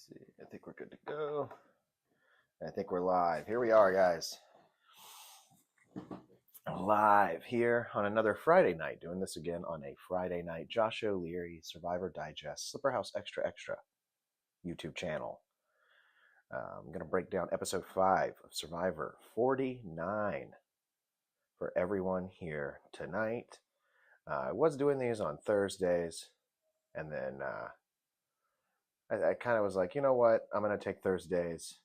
See, I think we're good to go. I think we're live. Here we are, guys. Live here on another Friday night. Doing this again on a Friday night. Josh O'Leary, Survivor Digest, Slipper House Extra Extra YouTube channel. I'm going to break down episode 5 of Survivor 49 for everyone here tonight. I was doing these on Thursdays, and then I kind of was like, you know what? I'm going to take Thursdays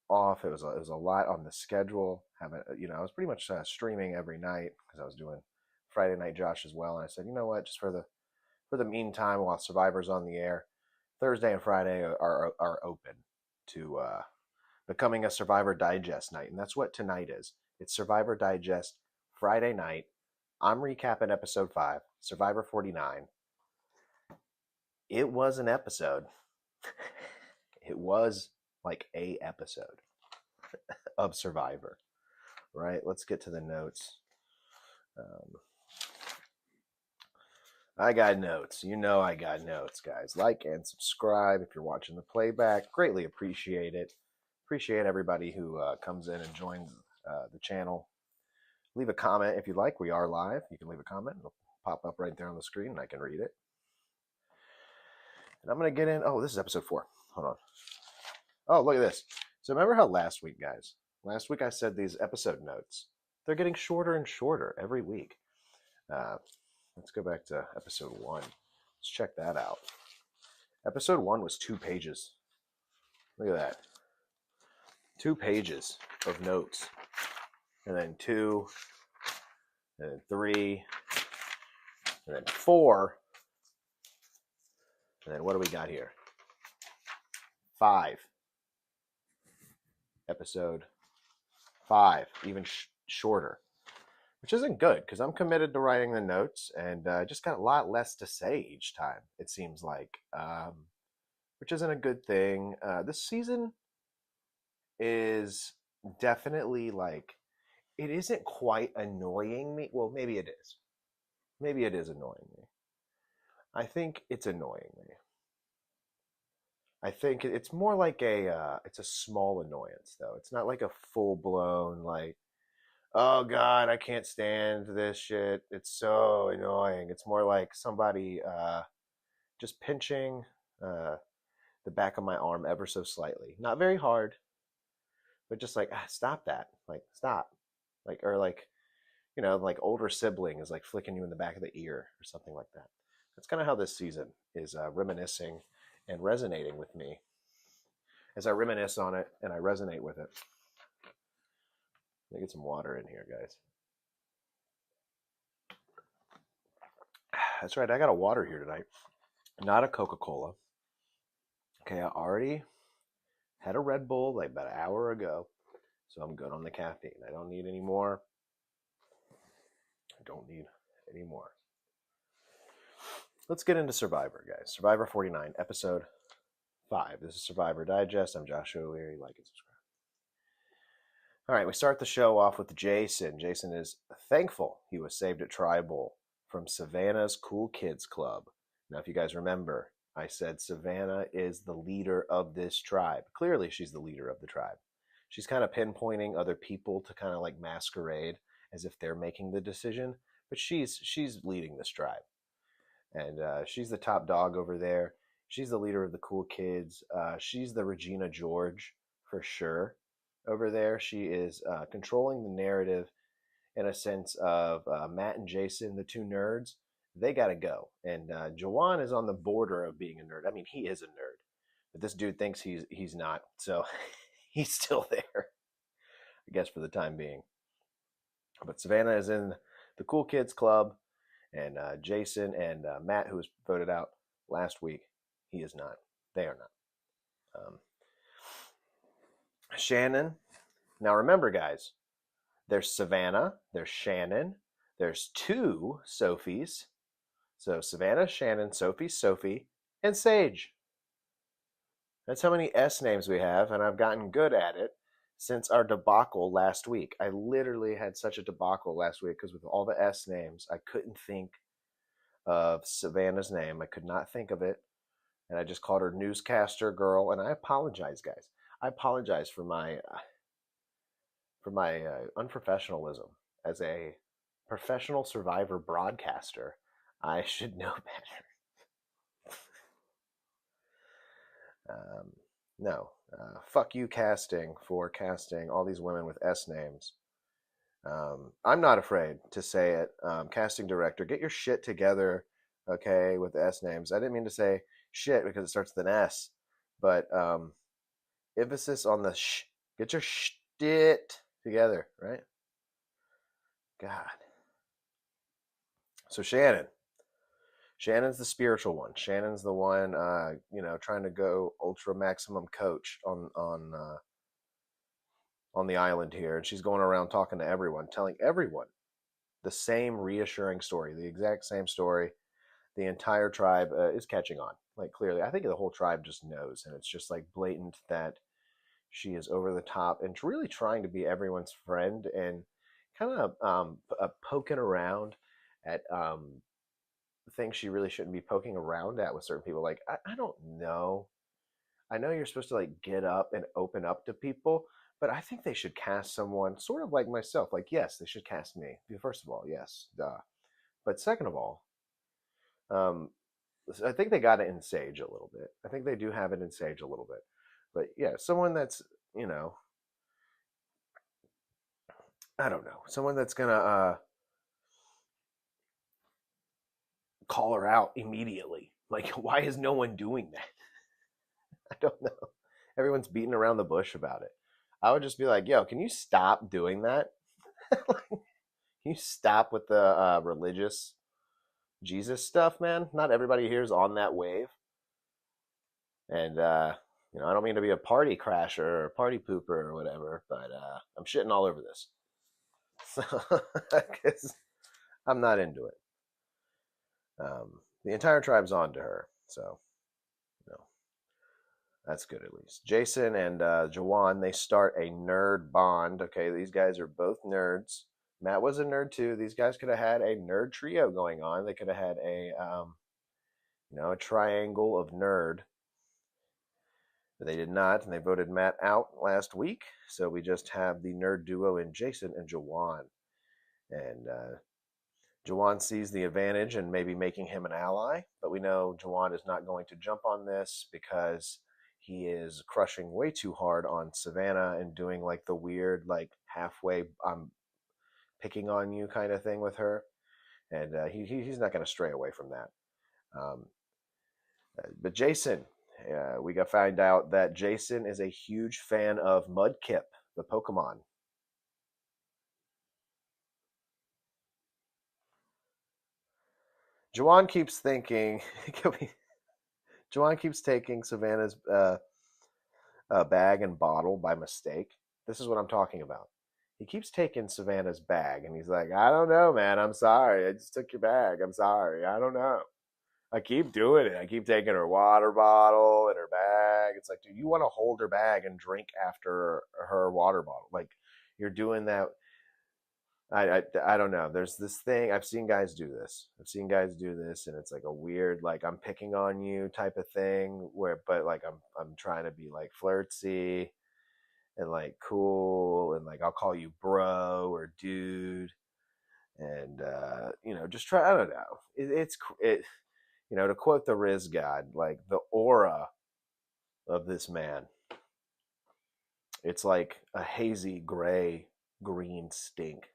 off. It was a lot on the schedule. I was pretty much streaming every night because I was doing Friday Night Josh as well. And I said, you know what? Just for the meantime, while Survivor's on the air, Thursday and Friday are open to becoming a Survivor Digest night, and that's what tonight is. It's Survivor Digest Friday night. I'm recapping episode 5, Survivor 49. It was an episode. It was like a episode of Survivor, right? Let's get to the notes. I got notes. You know I got notes, guys. Like and subscribe if you're watching the playback. Greatly appreciate it. Appreciate everybody who comes in and joins the channel. Leave a comment if you'd like. We are live. You can leave a comment. It'll pop up right there on the screen, and I can read it. And I'm going to get in. Oh, this is episode 4. Hold on. Oh, look at this. So remember how last week, guys? Last week I said these episode notes. They're getting shorter and shorter every week. Let's go back to episode 1. Let's check that out. Episode 1 was 2 pages. Look at that. 2 pages of notes. And then 2, and then 3, and then 4. And then what do we got here? 5. Episode 5, even shorter, which isn't good because I'm committed to writing the notes, and I just got a lot less to say each time, it seems like, which isn't a good thing. This season is definitely like, it isn't quite annoying me. Well, maybe it is. Maybe it is annoying me. I think it's annoying me. I think it's more like it's a small annoyance, though. It's not like a full-blown, like, oh God, I can't stand this shit. It's so annoying. It's more like somebody just pinching the back of my arm ever so slightly. Not very hard, but just like, stop that. Like, stop. Like, or like, like older sibling is like flicking you in the back of the ear or something like that. That's kind of how this season is reminiscing and resonating with me as I reminisce on it and I resonate with it. Let me get some water in here, guys. That's right, I got a water here tonight. Not a Coca-Cola. Okay, I already had a Red Bull like about an hour ago, so I'm good on the caffeine. I don't need any more. I don't need any more. Let's get into Survivor, guys. Survivor 49, episode 5. This is Survivor Digest. I'm Josh O'Leary. Like and subscribe. All right, we start the show off with Jason. Jason is thankful he was saved at Tribal from Savannah's Cool Kids Club. Now, if you guys remember, I said Savannah is the leader of this tribe. Clearly, she's the leader of the tribe. She's kind of pinpointing other people to kind of like masquerade as if they're making the decision, but she's leading this tribe. And she's the top dog over there. She's the leader of the cool kids. She's the Regina George for sure over there. She is controlling the narrative in a sense of Matt and Jason, the 2 nerds. They got to go. And Juwan is on the border of being a nerd. I mean, he is a nerd. But this dude thinks he's not. So he's still there, I guess, for the time being. But Savannah is in the Cool Kids Club. And Jason and Matt, who was voted out last week, he is not. They are not. Shannon. Now remember, guys, there's Savannah, there's Shannon, there's 2 Sophies. So Savannah, Shannon, Sophie, and Sage. That's how many S names we have, and I've gotten good at it since our debacle last week. I literally had such a debacle last week because with all the S names, I couldn't think of Savannah's name. I could not think of it. and I just called her newscaster girl, and I apologize, guys. I apologize for my unprofessionalism as a professional Survivor broadcaster. I should know better. No, fuck you, casting, for casting all these women with S names. I'm not afraid to say it. Casting director, get your shit together, okay, with the S names. I didn't mean to say shit because it starts with an S, but emphasis on the sh. Get your shit together, right? God. So Shannon's the spiritual one. Shannon's the one, trying to go ultra maximum coach on the island here, and she's going around talking to everyone, telling everyone the same reassuring story, the exact same story. The entire tribe is catching on, like clearly. I think the whole tribe just knows, and it's just like blatant that she is over the top and really trying to be everyone's friend and kind of poking around at things she really shouldn't be poking around at with certain people. Like, I don't know. I know you're supposed to like get up and open up to people, but I think they should cast someone sort of like myself. Like, yes, they should cast me. First of all, yes, duh. But second of all, um, I think they got it in Sage a little bit. I think they do have it in Sage a little bit. But yeah, someone that's, I don't know, someone that's gonna call her out immediately. Like, why is no one doing that? I don't know. Everyone's beating around the bush about it. I would just be like, yo, can you stop doing that? Can you stop with the religious Jesus stuff, man? Not everybody here is on that wave. And, I don't mean to be a party crasher or a party pooper or whatever, but I'm shitting all over this. So, because I'm not into it. The entire tribe's on to her. So, that's good at least. Jason and Jawan, they start a nerd bond. Okay, these guys are both nerds. Matt was a nerd too. These guys could have had a nerd trio going on. They could have had a triangle of nerd. But they did not, and they voted Matt out last week. So we just have the nerd duo in Jason and Jawan. And Jawan sees the advantage in maybe making him an ally, but we know Jawan is not going to jump on this because he is crushing way too hard on Savannah and doing like the weird, like halfway I'm picking on you kind of thing with her. And he's not going to stray away from that. But Jason, we got find out that Jason is a huge fan of Mudkip, the Pokemon. Jawan keeps thinking. Jawan keeps taking Savannah's bag and bottle by mistake. This is what I'm talking about. He keeps taking Savannah's bag, and he's like, I don't know, man. I'm sorry. I just took your bag. I'm sorry. I don't know. I keep doing it. I keep taking her water bottle and her bag. It's like, dude, you want to hold her bag and drink after her water bottle. Like, you're doing that. I don't know. There's this thing I've seen guys do this. And it's like a weird like I'm picking on you type of thing but like I'm trying to be like flirty and like cool and like I'll call you bro or dude and just try. I don't know. To quote the Riz God, like the aura of this man, it's like a hazy gray green stink.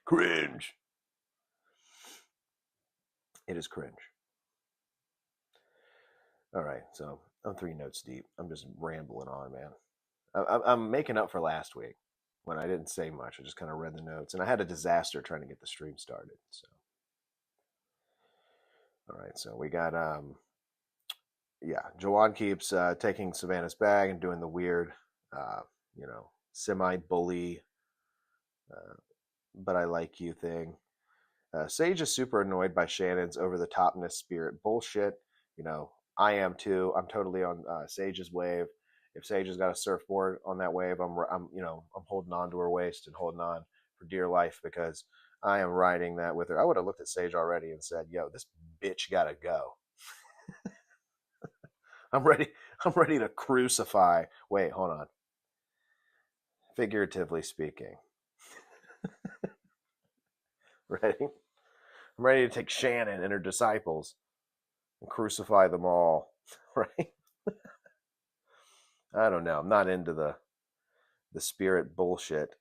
Cringe. It is cringe. All right, so I'm 3 notes deep. I'm just rambling on, man. I'm making up for last week when I didn't say much. I just kind of read the notes, and I had a disaster trying to get the stream started. So, all right, so we got Jawan keeps taking Savannah's bag and doing the weird, semi-bully, but I like you thing. Sage is super annoyed by Shannon's over-the-topness spirit bullshit. I am too. I'm totally on Sage's wave. If Sage has got a surfboard on that wave, I'm holding on to her waist and holding on for dear life because I am riding that with her. I would have looked at Sage already and said, "Yo, this bitch gotta go." I'm ready to crucify. Wait, hold on. Figuratively speaking. Ready? I'm ready to take Shannon and her disciples and crucify them all. Right? I don't know. I'm not into the spirit bullshit.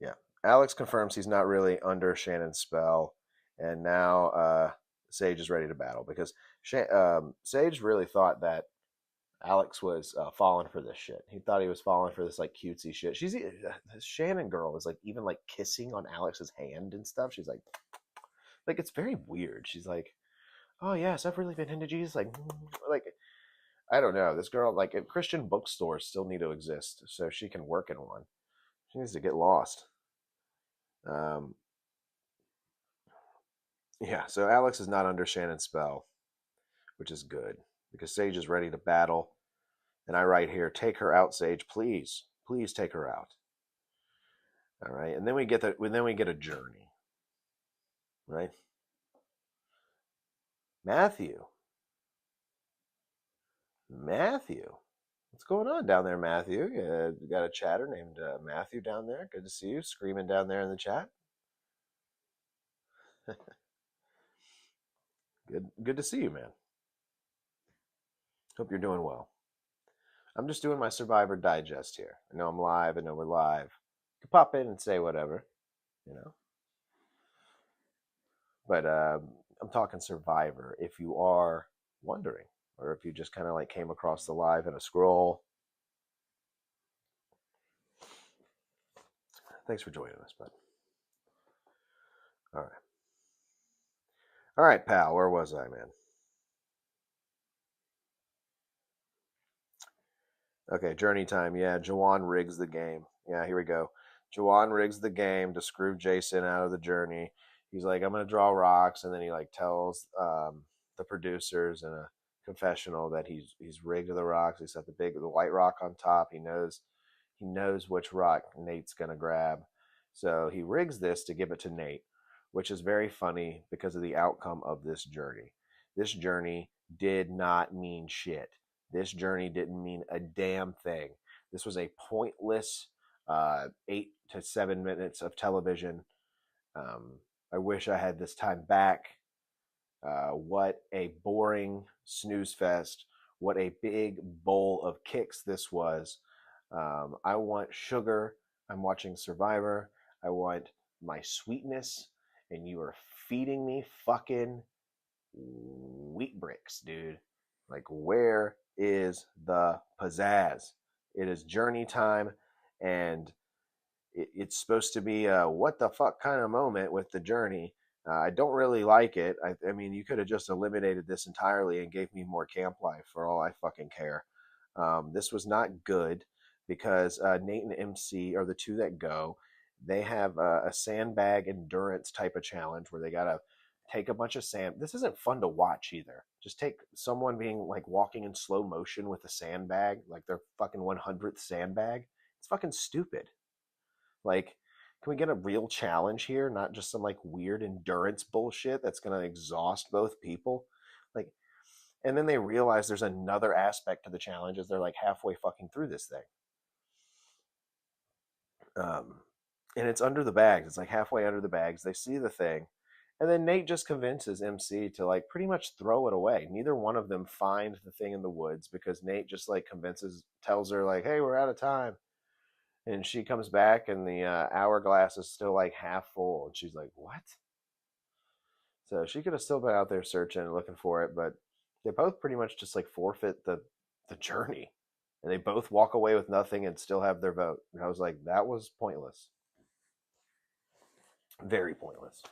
Yeah. Alex confirms he's not really under Shannon's spell, and now Sage is ready to battle because Sage really thought that Alex was falling for this shit. He thought he was falling for this like cutesy shit. This Shannon girl is like even like kissing on Alex's hand and stuff. She's like it's very weird. She's like, oh yes, I've really been into Jesus. Like I don't know. This girl, like, Christian bookstores still need to exist so she can work in one. She needs to get lost. Um, yeah, so Alex is not under Shannon's spell, which is good because Sage is ready to battle. And I write here, take her out, Sage, please, please take her out. All right, and then we get a journey, right? Matthew, what's going on down there, Matthew? You got a chatter named Matthew down there. Good to see you, screaming down there in the chat. Good to see you, man. Hope you're doing well. I'm just doing my Survivor Digest here. I know I'm live. I know we're live. You can pop in and say whatever, you know. But I'm talking Survivor. If you are wondering, or if you just kind of like came across the live in a scroll, thanks for joining us, bud. All right, pal. Where was I, man? Okay, journey time. Yeah, Jawan rigs the game. Yeah, here we go. Jawan rigs the game to screw Jason out of the journey. He's like, I'm gonna draw rocks, and then he like tells the producers in a confessional that he's rigged the rocks. He set the white rock on top. He knows which rock Nate's gonna grab, so he rigs this to give it to Nate, which is very funny because of the outcome of this journey. This journey did not mean shit. This journey didn't mean a damn thing. This was a pointless 8 to 7 minutes of television. I wish I had this time back. What a boring snooze fest. What a big bowl of kicks this was. I want sugar. I'm watching Survivor. I want my sweetness. And you are feeding me fucking wheat bricks, dude. Like, where is the pizzazz? It is journey time, and it's supposed to be a what the fuck kind of moment with the journey. I don't really like it. I mean, you could have just eliminated this entirely and gave me more camp life for all I fucking care. This was not good because Nate and MC are the two that go. They have a sandbag endurance type of challenge where they gotta take a bunch of sand. This isn't fun to watch either. Just take someone being like walking in slow motion with a sandbag, like their fucking 100th sandbag. It's fucking stupid. Like, can we get a real challenge here, not just some like weird endurance bullshit that's gonna exhaust both people? Like, and then they realize there's another aspect to the challenge as they're like halfway fucking through this thing. And it's under the bags. It's like halfway under the bags. They see the thing, and then Nate just convinces MC to like pretty much throw it away. Neither one of them find the thing in the woods because Nate just like tells her like, "Hey, we're out of time." And she comes back, and the hourglass is still like half full, and she's like, "What?" So she could have still been out there searching and looking for it, but they both pretty much just like forfeit the journey, and they both walk away with nothing and still have their vote. And I was like, that was pointless, very pointless.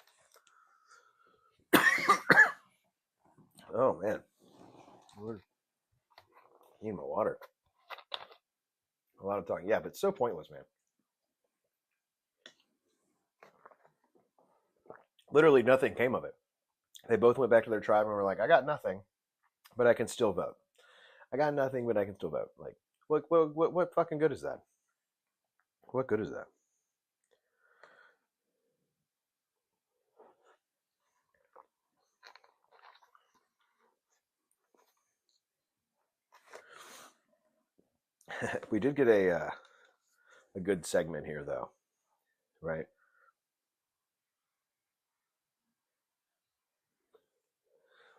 Oh man, I need my water. A lot of talking, yeah, but so pointless, man. Literally nothing came of it. They both went back to their tribe and were like, I got nothing, but I can still vote. I got nothing, but I can still vote. Like, what fucking good is that? What good is that? We did get a good segment here, though, right?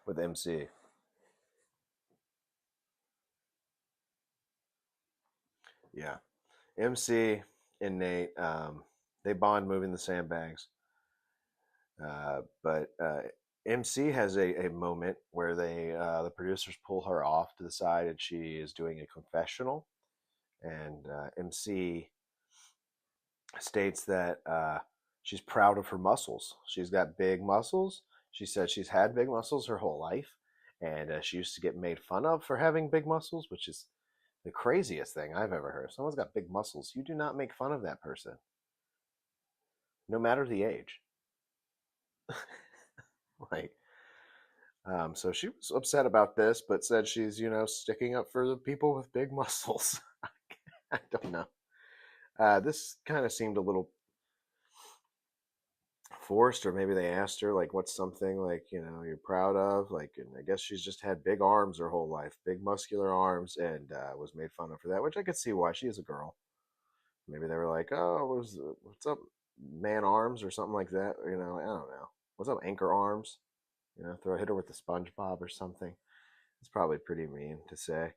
With MC. Yeah. MC and Nate, they bond moving the sandbags. But MC has a moment where the producers pull her off to the side and she is doing a confessional. And MC states that she's proud of her muscles. She's got big muscles. She said she's had big muscles her whole life. And she used to get made fun of for having big muscles, which is the craziest thing I've ever heard. If someone's got big muscles, you do not make fun of that person, no matter the age. Like, so she was upset about this, but said she's, sticking up for the people with big muscles. I don't know. This kind of seemed a little forced, or maybe they asked her, like, what's something, like, you're proud of? Like, and I guess she's just had big arms her whole life, big muscular arms, and was made fun of for that, which I could see why. She is a girl. Maybe they were like, oh, what's up, man arms, or something like that. I don't know. What's up, anchor arms? Hit her with the SpongeBob or something. It's probably pretty mean to say.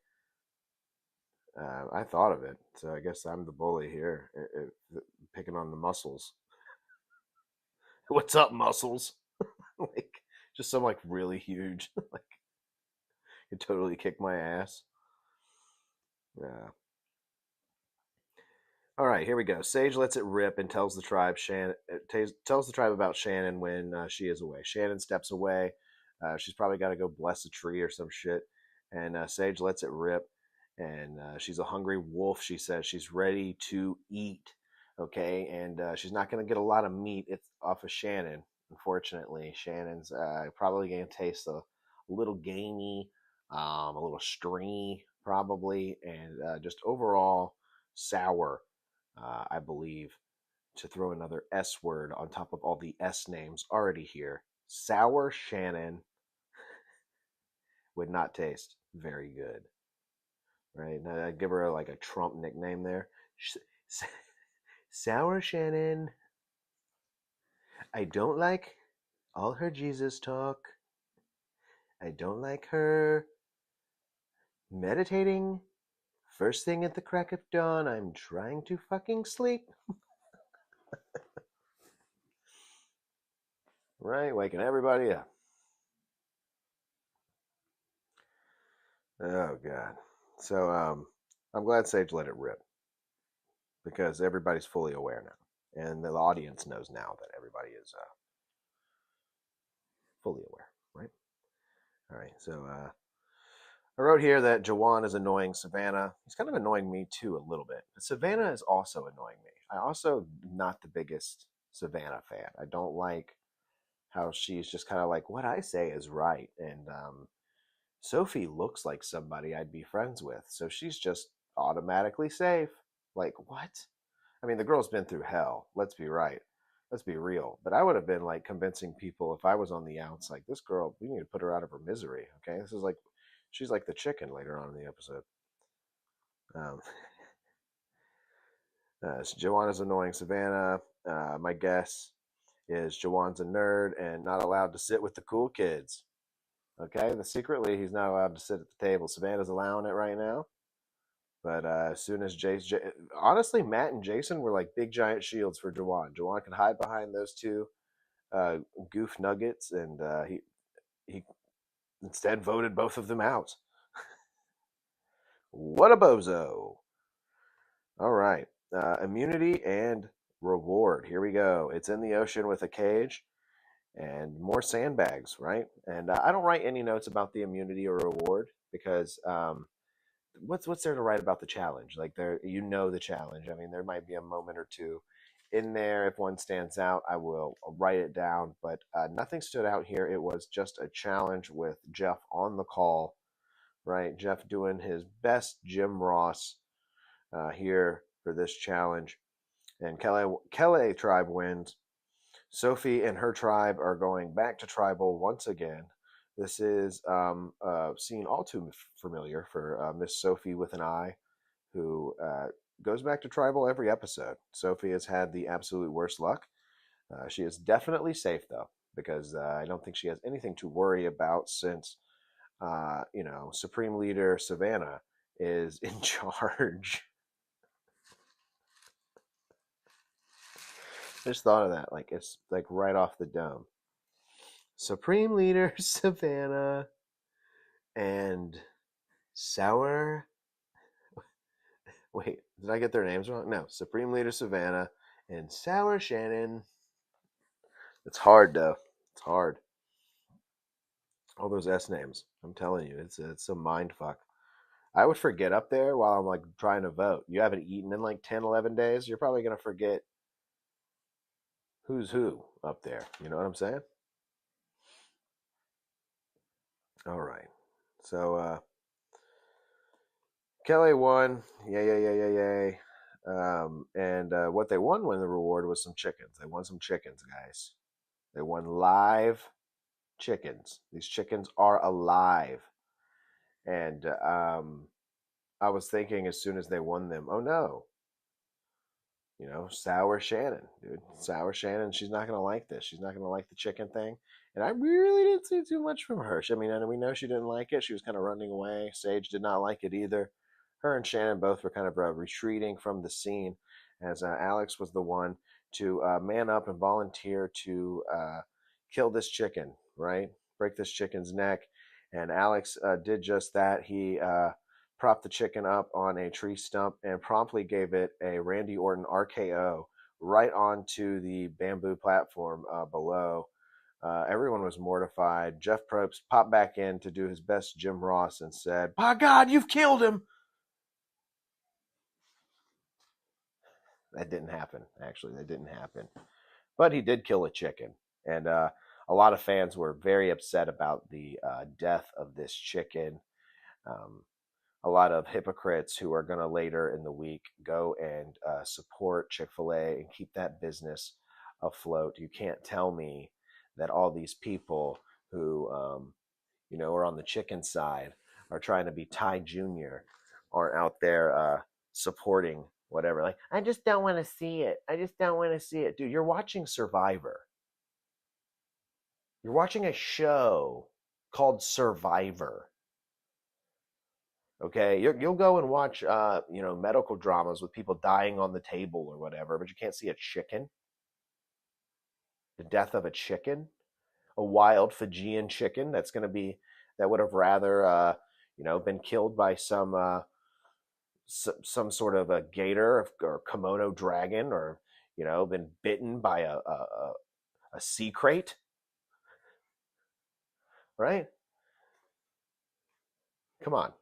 I thought of it, so I guess I'm the bully here, picking on the muscles. What's up, muscles? Like, just some, like, really huge, like, you totally kick my ass. Yeah. All right, here we go. Sage lets it rip and tells the tribe tells the tribe about Shannon when she is away. Shannon steps away. She's probably got to go bless a tree or some shit. And Sage lets it rip. And she's a hungry wolf. She says she's ready to eat. Okay, and she's not going to get a lot of meat. It's off of Shannon. Unfortunately, Shannon's probably going to taste a little gamey, a little stringy, probably, and just overall sour. I believe, to throw another S word on top of all the S names already here. Sour Shannon would not taste very good, right? Now, I'd give her like a Trump nickname there. Sour Shannon. I don't like all her Jesus talk. I don't like her meditating. First thing at the crack of dawn, I'm trying to fucking sleep. Right? Waking everybody up. Oh God. So I'm glad Sage let it rip because everybody's fully aware now, and the audience knows now that everybody is fully aware, right? All right. So I wrote here that Jawan is annoying Savannah. He's kind of annoying me too a little bit, but Savannah is also annoying me. I also not the biggest Savannah fan. I don't like how she's just kind of like what I say is right, and Sophie looks like somebody I'd be friends with, so she's just automatically safe. Like, what? I mean, the girl's been through hell. Let's be right. Let's be real. But I would have been like convincing people if I was on the outs, like, this girl, we need to put her out of her misery. Okay. This is like, she's like the chicken later on in the episode. Um, so Joanna's annoying Savannah. My guess is Jawan's a nerd and not allowed to sit with the cool kids. Okay. Secretly, he's not allowed to sit at the table. Savannah's allowing it right now. But as soon as honestly, Matt and Jason were like big giant shields for Jawan. Jawan could hide behind those two uh, goof nuggets, and he instead voted both of them out. What a bozo! All right, immunity and reward. Here we go. It's in the ocean with a cage and more sandbags, right? And I don't write any notes about the immunity or reward because what's there to write about the challenge? Like, there, the challenge. I mean, there might be a moment or two in there. If one stands out, I will write it down. But nothing stood out here. It was just a challenge with Jeff on the call, right? Jeff doing his best Jim Ross here for this challenge, and Kelly tribe wins. Sophie and her tribe are going back to tribal once again. This is scene all too familiar for Miss Sophie with an I, who goes back to tribal every episode. Sophie has had the absolute worst luck. She is definitely safe though, because I don't think she has anything to worry about since Supreme Leader Savannah is in charge. I just thought of that. Like, it's like right off the dome. Supreme Leader Savannah and Sour. Wait, did I get their names wrong? No, Supreme Leader Savannah and Sour Shannon. It's hard though. It's hard. All those S names. I'm telling you, it's a mind fuck. I would forget up there while I'm like trying to vote. You haven't eaten in like 10, 11 days. You're probably going to forget who's who up there. You know what I'm saying? All right. So, Kelly won. Yay, yay, yay, yay, yay. And what they won when the reward was some chickens. They won some chickens, guys. They won live chickens. These chickens are alive. And I was thinking as soon as they won them, oh no, Sour Shannon, dude. Sour Shannon, she's not going to like this. She's not going to like the chicken thing. And I really didn't see too much from her. I mean, and we know she didn't like it. She was kind of running away. Sage did not like it either. Her and Shannon both were kind of retreating from the scene as Alex was the one to man up and volunteer to kill this chicken, right? Break this chicken's neck. And Alex did just that. He propped the chicken up on a tree stump and promptly gave it a Randy Orton RKO right onto the bamboo platform below. Everyone was mortified. Jeff Probst popped back in to do his best Jim Ross and said, "By God, you've killed him!" That didn't happen, actually. That didn't happen. But he did kill a chicken. And a lot of fans were very upset about the death of this chicken. Um, a lot of hypocrites who are going to later in the week go and support Chick-fil-A and keep that business afloat. You can't tell me that all these people who, are on the chicken side are trying to be Ty Jr. are out there supporting whatever. Like, I just don't want to see it. I just don't want to see it. Dude, you're watching Survivor. You're watching a show called Survivor. Okay, you'll go and watch, medical dramas with people dying on the table or whatever, but you can't see a chicken. The death of a chicken, a wild Fijian chicken that would have rather, been killed by some sort of a gator or Komodo dragon, or been bitten by a sea crate, right? Come on,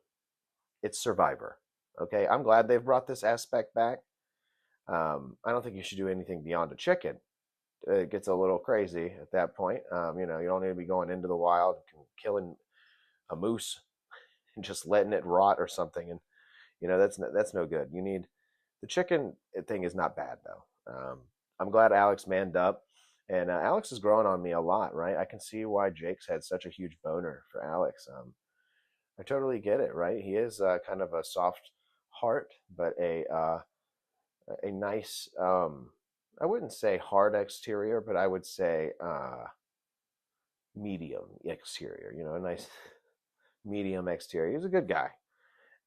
it's Survivor. Okay, I'm glad they've brought this aspect back. I don't think you should do anything beyond a chicken. It gets a little crazy at that point. You don't need to be going into the wild and killing a moose and just letting it rot or something. And that's no good. You need the chicken thing is not bad though. I'm glad Alex manned up, and Alex is growing on me a lot. Right, I can see why Jake's had such a huge boner for Alex. I totally get it. Right, he is kind of a soft heart, but a nice. I wouldn't say hard exterior, but I would say medium exterior. A nice medium exterior. He's a good guy.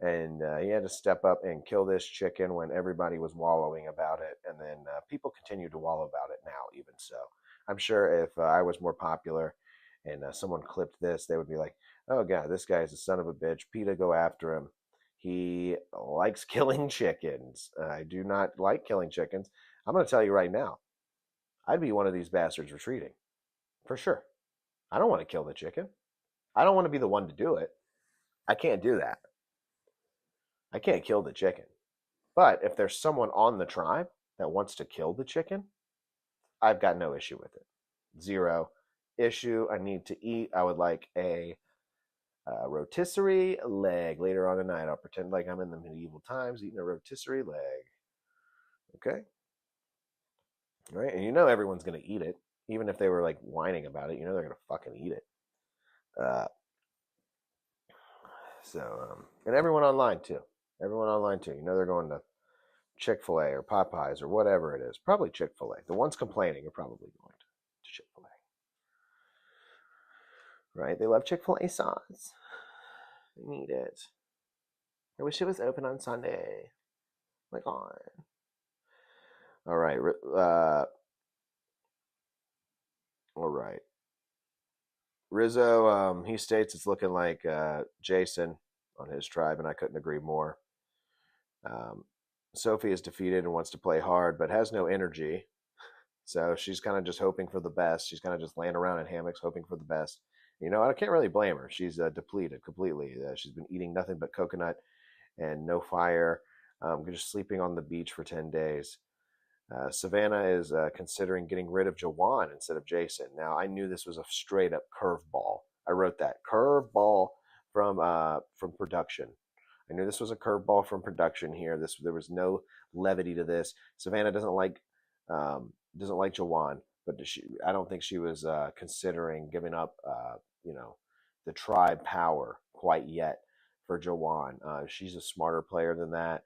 And he had to step up and kill this chicken when everybody was wallowing about it. And then people continue to wallow about it now, even so. I'm sure if I was more popular and someone clipped this, they would be like, oh, God, this guy is a son of a bitch. PETA, go after him. He likes killing chickens. I do not like killing chickens. I'm going to tell you right now, I'd be one of these bastards retreating. For sure. I don't want to kill the chicken. I don't want to be the one to do it. I can't do that. I can't kill the chicken. But if there's someone on the tribe that wants to kill the chicken, I've got no issue with it. Zero issue. I need to eat. I would like a rotisserie leg later on tonight. I'll pretend like I'm in the medieval times eating a rotisserie leg. Okay? Right? And everyone's going to eat it. Even if they were like whining about it, they're going to fucking eat it. And everyone online too. Everyone online too. You know they're going to Chick-fil-A or Popeyes or whatever it is. Probably Chick-fil-A. The ones complaining are probably going to Chick-fil-A. Right? They love Chick-fil-A sauce. They need it. I wish it was open on Sunday. Oh my God. All right. All right. Rizzo, he states it's looking like Jason on his tribe, and I couldn't agree more. Sophie is defeated and wants to play hard, but has no energy. So she's kind of just hoping for the best. She's kind of just laying around in hammocks, hoping for the best. You know, I can't really blame her. She's depleted completely. She's been eating nothing but coconut and no fire, just sleeping on the beach for 10 days. Savannah is considering getting rid of Jawan instead of Jason. Now, I knew this was a straight up curveball. I wrote that curveball from production. I knew this was a curveball from production here. There was no levity to this. Savannah doesn't like Jawan, but I don't think she was considering giving up the tribe power quite yet for Jawan. She's a smarter player than that.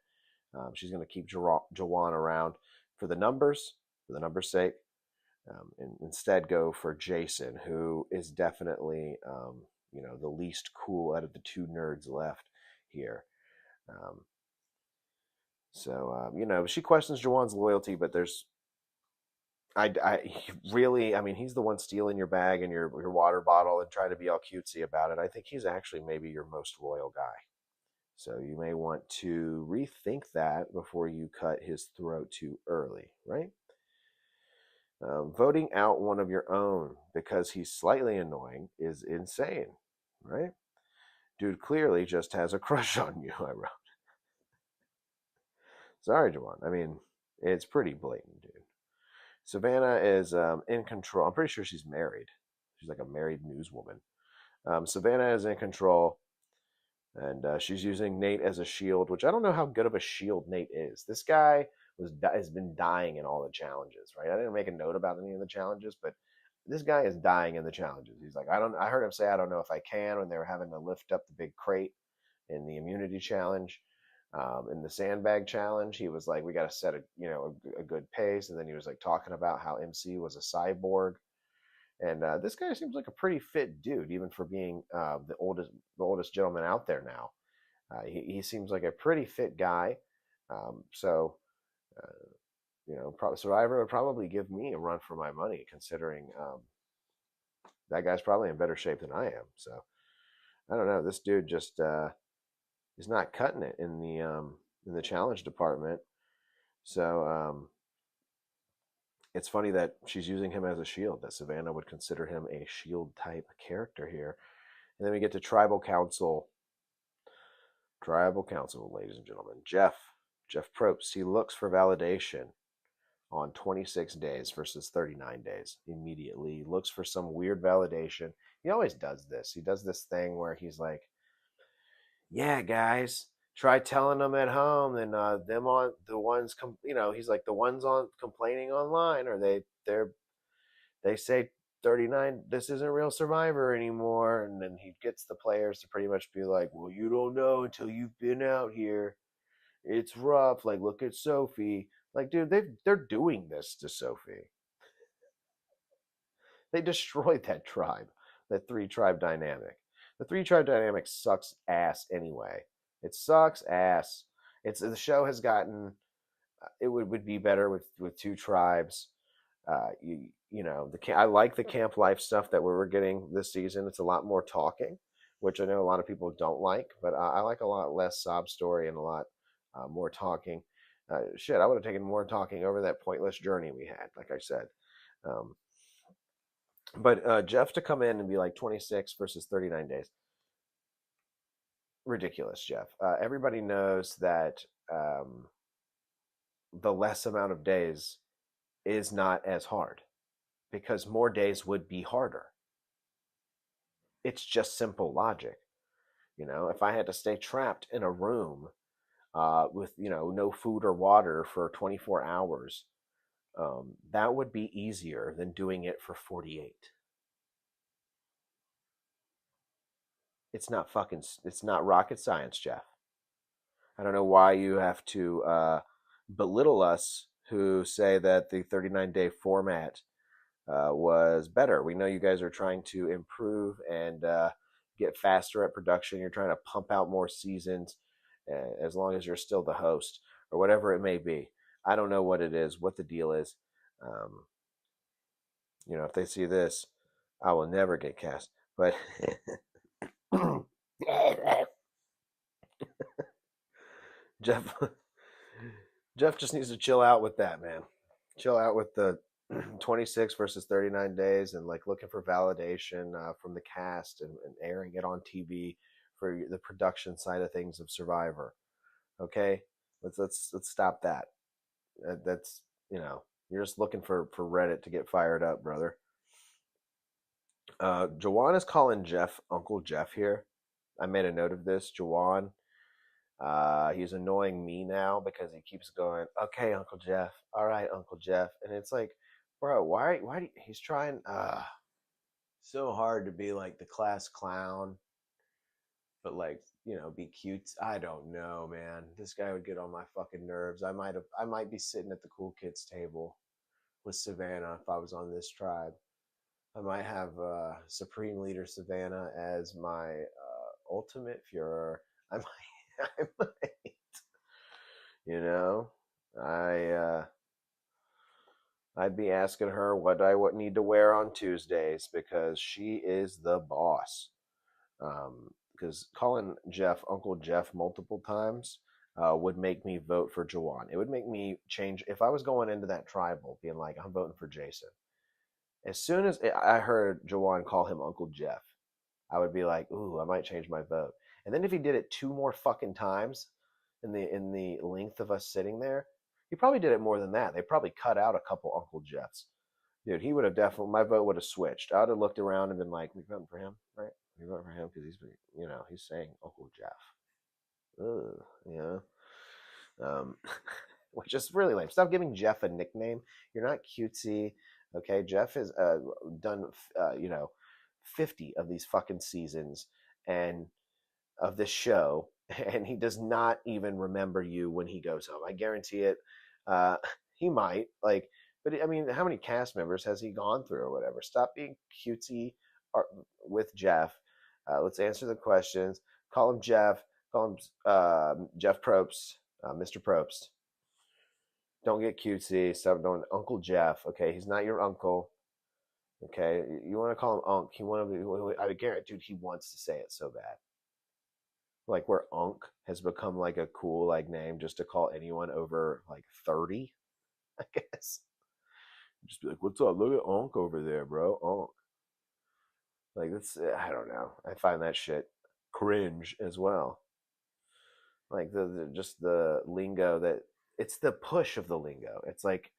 She's going to keep Jawan around for the numbers sake, and instead go for Jason, who is definitely the least cool out of the two nerds left here. She questions Jawan's loyalty, but he's the one stealing your bag and your water bottle and trying to be all cutesy about it. I think he's actually maybe your most loyal guy. So you may want to rethink that before you cut his throat too early, right? Voting out one of your own because he's slightly annoying is insane, right? Dude clearly just has a crush on you, I wrote. Sorry, Jawan. I mean, it's pretty blatant, dude. Savannah is in control. I'm pretty sure she's married. She's like a married newswoman. Savannah is in control, and she's using Nate as a shield, which I don't know how good of a shield Nate is. This guy has been dying in all the challenges, right? I didn't make a note about any of the challenges, but this guy is dying in the challenges. He's like, I heard him say, I don't know if I can, when they were having to lift up the big crate in the immunity challenge. In the sandbag challenge, he was like, we got to set a good pace. And then he was like talking about how MC was a cyborg. And this guy seems like a pretty fit dude, even for being the oldest gentleman out there now. He seems like a pretty fit guy. Survivor would probably give me a run for my money, considering that guy's probably in better shape than I am. So I don't know. This dude just is not cutting it in the challenge department. So it's funny that she's using him as a shield, that Savannah would consider him a shield type character here. And then we get to Tribal Council. Tribal Council, ladies and gentlemen. Jeff Probst, he looks for validation on 26 days versus 39 days immediately. He looks for some weird validation. He always does this. He does this thing where he's like, yeah, guys, try telling them at home, and them on the ones he's like, the ones on complaining online, or they say 39, this isn't real Survivor anymore. And then he gets the players to pretty much be like, well, you don't know until you've been out here. It's rough. Like, look at Sophie. Like, dude, they're doing this to Sophie. They destroyed that tribe, that 3-tribe dynamic. The 3-tribe dynamic sucks ass anyway. It sucks ass. The show has gotten. It would be better with 2 tribes. I like the camp life stuff that we're getting this season. It's a lot more talking, which I know a lot of people don't like, but I like a lot less sob story and a lot more talking. I would have taken more talking over that pointless journey we had, like I said. But Jeff to come in and be like 26 versus 39 days. Ridiculous, Jeff. Everybody knows that the less amount of days is not as hard, because more days would be harder. It's just simple logic. If I had to stay trapped in a room with no food or water for 24 hours, that would be easier than doing it for 48. It's not rocket science, Jeff. I don't know why you have to belittle us who say that the 39-day format was better. We know you guys are trying to improve and get faster at production. You're trying to pump out more seasons as long as you're still the host or whatever it may be. I don't know what it is, what the deal is. Um, if they see this, I will never get cast. But Jeff, Jeff just needs to chill out with that, man. Chill out with the 26 versus 39 days and like looking for validation from the cast and airing it on TV for the production side of things of Survivor. Okay, let's stop that. That's you're just looking for Reddit to get fired up, brother. Jawan is calling Jeff Uncle Jeff here. I made a note of this. Jawan, he's annoying me now because he keeps going, okay, Uncle Jeff. All right, Uncle Jeff. And it's like, bro, why he's trying so hard to be like the class clown, but like, be cute. I don't know, man. This guy would get on my fucking nerves. I might be sitting at the cool kids table with Savannah if I was on this tribe. I might have Supreme Leader Savannah as my ultimate Führer. I might, I'd be asking her what I would need to wear on Tuesdays because she is the boss. Because calling Jeff Uncle Jeff multiple times would make me vote for Jawan. It would make me change if I was going into that tribal being like, I'm voting for Jason. As soon as I heard Jawan call him Uncle Jeff, I would be like, ooh, I might change my vote. And then if he did it 2 more fucking times in the length of us sitting there, he probably did it more than that. They probably cut out a couple Uncle Jeffs. Dude, he would have definitely, my vote would have switched. I would have looked around and been like, we voting for him, right? We voting for him because he's saying Uncle Jeff. Ugh, which is really lame. Stop giving Jeff a nickname. You're not cutesy. Okay, Jeff has done 50 of these fucking seasons and of this show, and he does not even remember you when he goes home. I guarantee it. He might but I mean, how many cast members has he gone through or whatever? Stop being cutesy with Jeff. Let's answer the questions. Call him Jeff. Call him Jeff Probst, Mr. Probst. Don't get cutesy. Stop doing Uncle Jeff. Okay, he's not your uncle. Okay, you want to call him Unc. I guarantee, dude, he wants to say it so bad. Like where Unc has become like a cool name just to call anyone over 30, I guess. Just be like, what's up? Look at Unc over there, bro. Unc. Like that's, I don't know. I find that shit cringe as well. Like just the lingo that it's the push of the lingo. It's like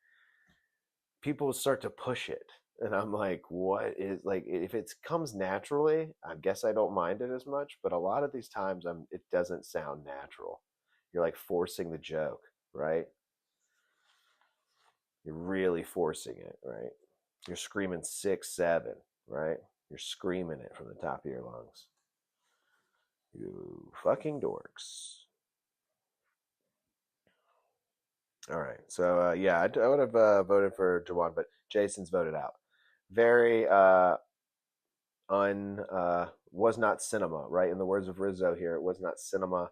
people start to push it. And I'm like, what is if it comes naturally, I guess I don't mind it as much. But a lot of these times it doesn't sound natural. You're like forcing the joke, right? You're really forcing it, right? You're screaming 6, 7, right? You're screaming it from the top of your lungs. You fucking dorks. All right. So, yeah, I would have voted for Jawan, but Jason's voted out. Very was not cinema, right? In the words of Rizzo here, it was not cinema.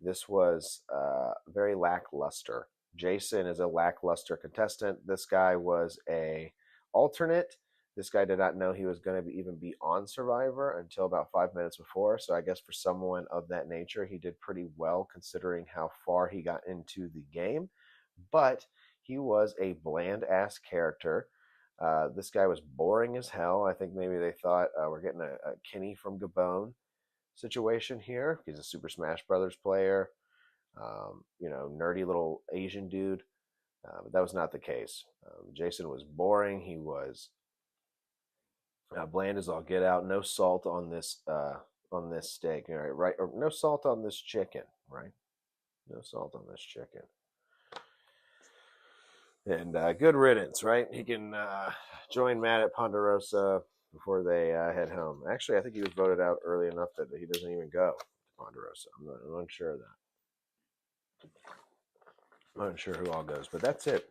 This was very lackluster. Jason is a lackluster contestant. This guy was a alternate. This guy did not know he was going to even be on Survivor until about 5 minutes before. So I guess for someone of that nature, he did pretty well considering how far he got into the game. But he was a bland ass character. This guy was boring as hell. I think maybe they thought we're getting a Kenny from Gabon situation here. He's a Super Smash Brothers player, nerdy little Asian dude. But that was not the case. Jason was boring. He was bland as all get out. No salt on this steak, right? Or no salt on this chicken, right? No salt on this chicken. And good riddance, right? He can join Matt at Ponderosa before they head home. Actually, I think he was voted out early enough that he doesn't even go. Ponderosa. I'm unsure of that. I'm unsure who all goes, but that's it.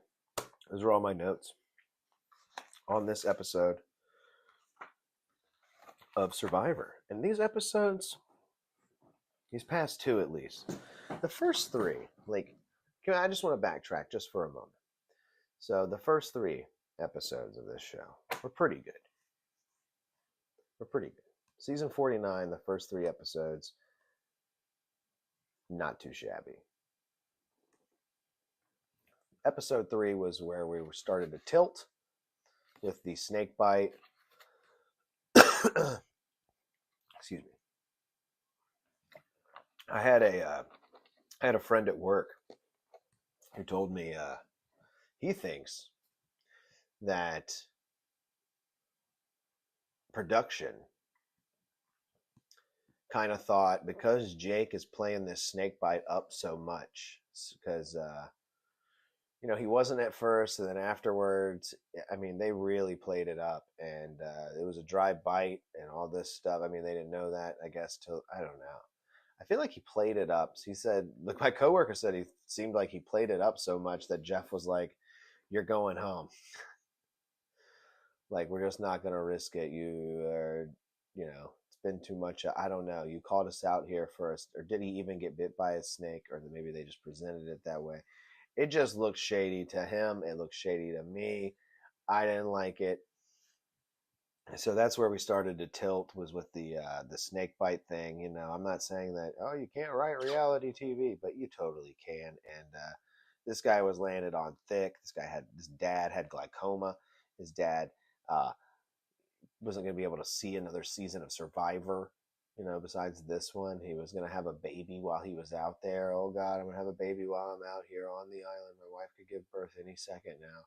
Those are all my notes on this episode of Survivor. And these episodes, these past two at least, the first three, like, I just want to backtrack just for a moment. So the first three episodes of this show were pretty good. Season 49, the first three episodes, not too shabby. Episode 3 was where we started to tilt with the snake bite. Excuse me. I had a friend at work who told me he thinks that production kind of thought, because Jake is playing this snake bite up so much, because he wasn't at first, and then afterwards, I mean, they really played it up, and it was a dry bite and all this stuff. I mean, they didn't know that, I guess, till, I don't know. I feel like he played it up. He said, look, my coworker said he seemed like he played it up so much that Jeff was like, you're going home. Like, we're just not going to risk it. You are, it's been too much. I don't know. You called us out here first. Or did he even get bit by a snake? Or maybe they just presented it that way. It just looked shady to him. It looked shady to me. I didn't like it. So that's where we started to tilt, was with the snake bite thing. I'm not saying that, oh, you can't write reality TV, but you totally can. And this guy was landed on thick. His dad had glaucoma. His dad wasn't going to be able to see another season of Survivor, besides this one. He was going to have a baby while he was out there. Oh God, I'm going to have a baby while I'm out here on the island. My wife could give birth any second now.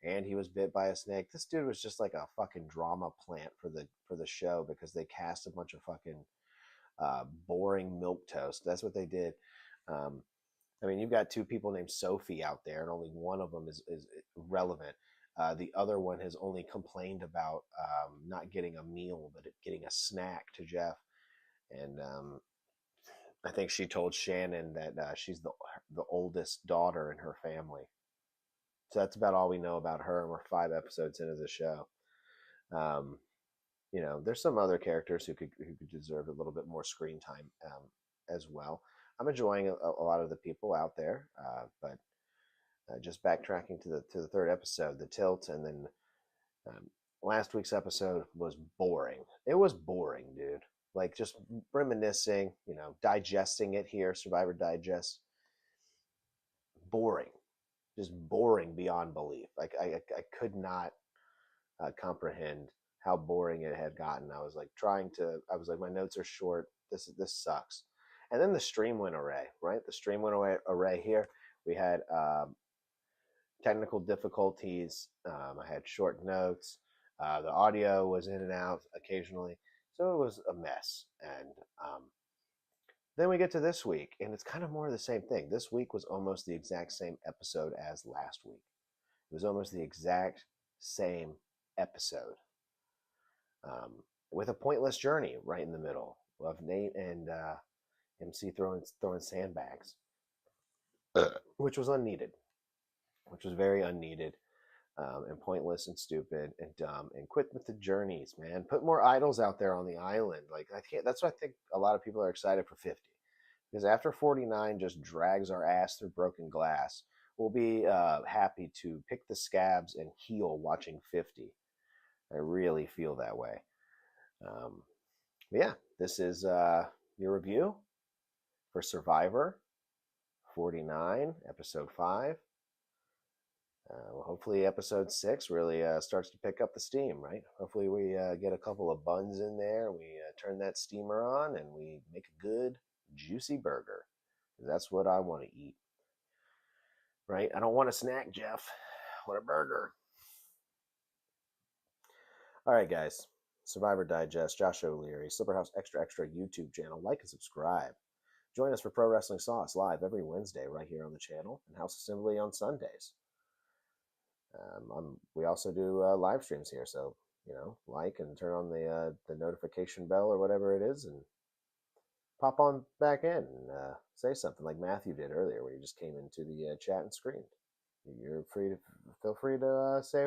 And he was bit by a snake. This dude was just like a fucking drama plant for the show, because they cast a bunch of fucking boring milquetoast. That's what they did. I mean, you've got two people named Sophie out there, and only one of them is relevant. The other one has only complained about not getting a meal, but getting a snack to Jeff. And I think she told Shannon that she's the oldest daughter in her family. So that's about all we know about her, and we're 5 episodes into the show. There's some other characters who could deserve a little bit more screen time as well. I'm enjoying a lot of the people out there, but just backtracking to the third episode, the tilt, and then last week's episode was boring. It was boring, dude. Like, just reminiscing, digesting it here, Survivor Digest. Boring. Just boring beyond belief. Like, I could not comprehend how boring it had gotten. I was like, my notes are short. This sucks. And then the stream went array, right? The stream went array here. We had technical difficulties. I had short notes. The audio was in and out occasionally. So it was a mess. And then we get to this week, and it's kind of more of the same thing. This week was almost the exact same episode as last week. It was almost the exact same episode, with a pointless journey right in the middle of Nate and MC throwing sandbags, which was unneeded, which was very unneeded, and pointless and stupid and dumb. And quit with the journeys, man. Put more idols out there on the island. Like, I can't. That's why I think a lot of people are excited for 50, because after 49 just drags our ass through broken glass, we'll be happy to pick the scabs and heal watching 50. I really feel that way. But yeah, this is your review for Survivor 49, episode 5. Well, hopefully episode 6 really starts to pick up the steam, right? Hopefully we get a couple of buns in there, we turn that steamer on, and we make a good, juicy burger. That's what I want to eat, right? I don't want a snack, Jeff. I want a burger. All right, guys. Survivor Digest, Josh O'Leary, Slipperhouse Extra Extra YouTube channel. Like and subscribe. Join us for Pro Wrestling Sauce live every Wednesday right here on the channel, and House Assembly on Sundays. We also do live streams here, so like and turn on the notification bell or whatever it is, and pop on back in and say something like Matthew did earlier when he just came into the chat and screamed. You're free to feel free to say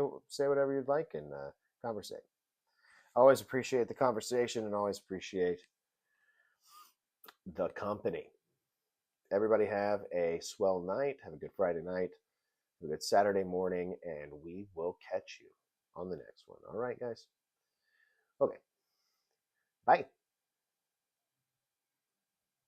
whatever you'd like and conversate. Always appreciate the conversation and always appreciate the company. Everybody have a swell night. Have a good Friday night. Have a good Saturday morning, and we will catch you on the next one. All right, guys. Okay. Bye.